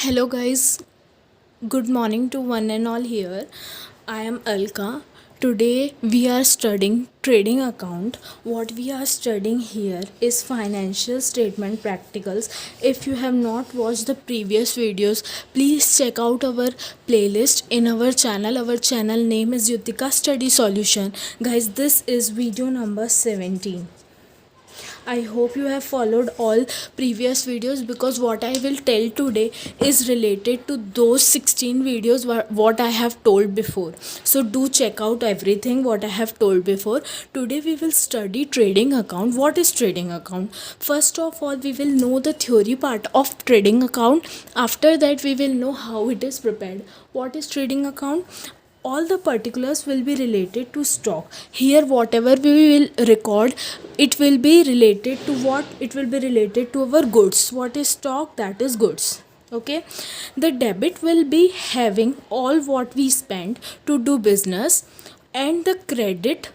Hello, guys. Good morning to one and all here. I am Alka. Today we are studying trading account. What we are studying here is financial statement practicals. If you have not watched the previous videos, please check out our playlist in our channel. Our channel name is Yutika Study Solution. Guys, this is video number 17. I hope you have followed all previous videos because what I will tell today is related to those 16 videos what I have told before. So do check out everything what I have told before. Today we will study trading account. What is trading account? First of all, we will know the theory part of trading account. After that, we will know how it is prepared. What is trading account? All the particulars will be related to stock. Here whatever we will record, it will be related to what? It will be related to our goods. What is stock? That is goods. Okay, the debit will be having all what we spend to do business, and the credit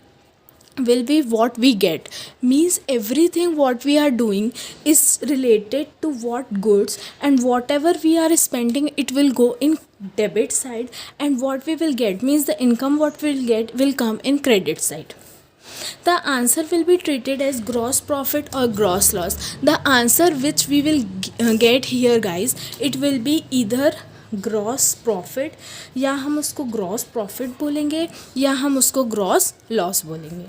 will be what we get. Means everything what we are doing is related to what goods, and whatever we are spending, it will go in debit side, and what we will get means the income what we'll get will come in credit side. The answer will be treated as gross profit or gross loss. The answer which we will get here, guys, it will be either gross profit, या हम उसको gross profit बोलेंगे, या हम उसको gross loss बोलेंगे.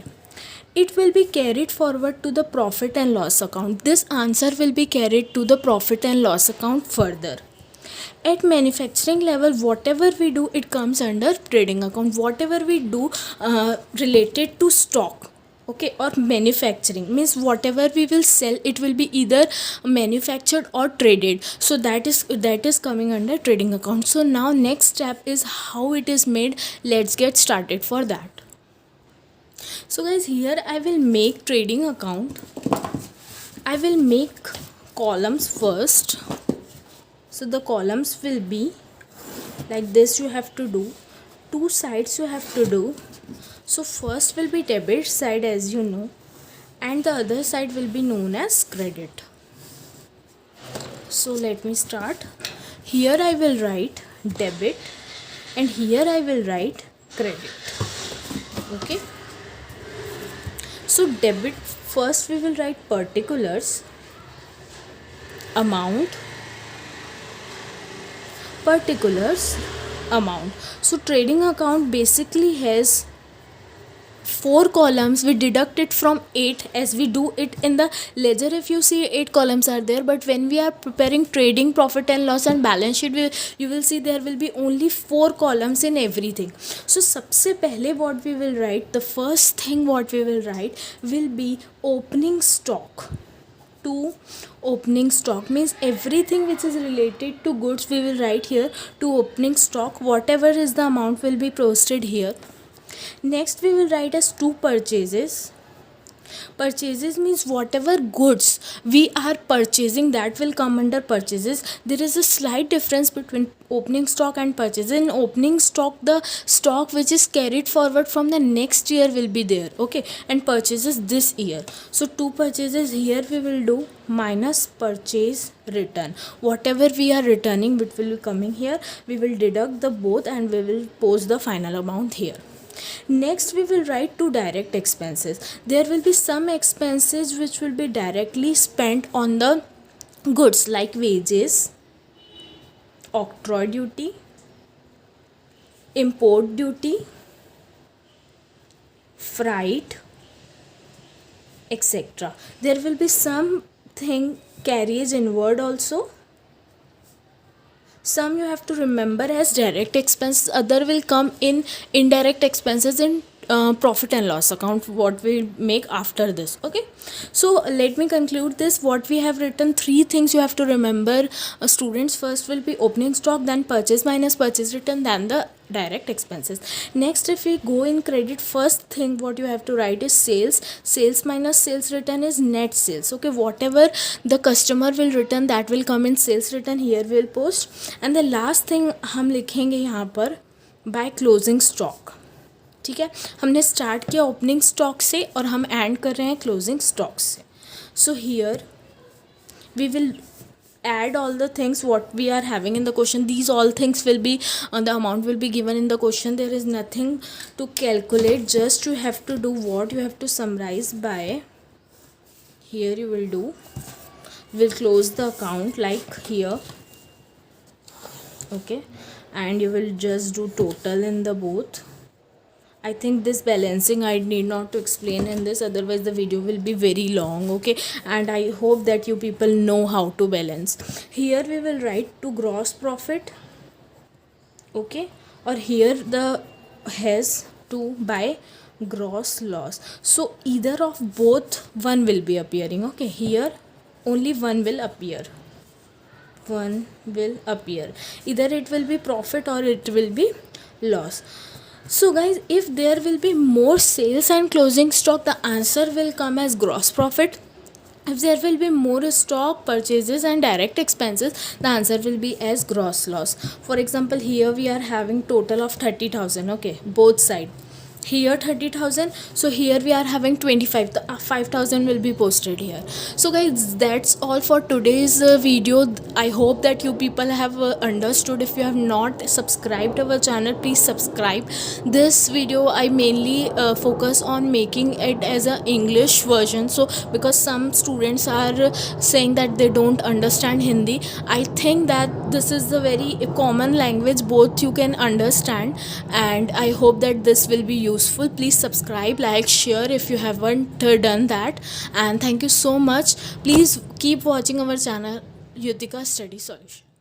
It will be carried forward to the profit and loss account. This answer will be carried to the profit and loss account further. At manufacturing level, whatever we do, it comes under trading account. Whatever we do related to stock, okay, or manufacturing, means whatever we will sell, it will be either manufactured or traded. So that is coming under trading account. So now next step is how it is made. Let's get started for that. So guys, here I will make trading account. I will make columns first. So the columns will be like this. You have to do two sides, you have to do. So first will be debit side, as you know, and the other side will be known as credit. So let me start. Here I will write debit, and here I will write credit. Okay, so debit, first we will write particulars, amount, particulars, amount. So trading account basically has 4 columns. We deduct it from 8 as we do it in the ledger. If you see, 8 columns are there, but when we are preparing trading profit and loss and balance sheet, you will see there will be only 4 columns in everything. So सबसे पहले what we will write, the first thing what we will write will be opening stock. To opening stock means everything which is related to goods we will write here to opening stock. Whatever is the amount will be posted here. Next we will write as to purchases. Purchases means whatever goods we are purchasing, that will come under purchases. There is a slight difference between opening stock and purchases. In opening stock, the stock which is carried forward from the next year will be there, okay, and purchases this year. So to purchases, here we will do minus purchase return. Whatever we are returning, which will be coming here, we will deduct the both and we will post the final amount here. Next we will write to direct expenses. There will be some expenses which will be directly spent on the goods, like wages, octroi duty, import duty, freight, etc. There will be something carriage inward also. Some you have to remember as direct expenses, other will come in indirect expenses in profit and loss account, what we make after this. Okay, so let me conclude this. What we have written, 3 things you have to remember, students. First will be opening stock, then purchase minus purchase return, then the direct expenses. Next, if we go in credit, first thing what you have to write is sales. Sales minus sales return is net sales. Okay, whatever the customer will return, that will come in sales return. Here we will post. And the last thing हम लिखेंगे यहाँ पर by closing stock. ठीक है, हमने start किया opening stock से और हम एंड कर रहे हैं क्लोजिंग स्टॉक से. So here we will add all the things what we are having in the question. These all things will be the amount will be given in the question. There is nothing to calculate, just you have to do what you have to summarize by. Here you will do, will close the account like here, okay, and you will just do total in the both. I think this balancing I need not to explain in this, otherwise the video will be very long, okay, and I hope that you people know how to balance. Here we will write to gross profit, okay, or here the has to by gross loss. So either of both one will be appearing, okay. Here only one will appear, one will appear, either it will be profit or it will be loss. So guys, if there will be more sales and closing stock, the answer will come as gross profit. If there will be more stock purchases and direct expenses, the answer will be as gross loss. For example, here we are having total of 30,000, okay, both side. Here 30,000, so here we are having 25, the 5,000 will be posted here. So guys, that's all for today's video. I hope that you people have understood. If you have not subscribed our channel, please subscribe. This video I mainly focus on making it as a English version, so because some students are saying that they don't understand Hindi. I think that this is the very common language, both you can understand, and I hope that this will be useful. Please subscribe, like, share if you haven't done that, and thank you so much. Please keep watching our channel Yutika Study Solution.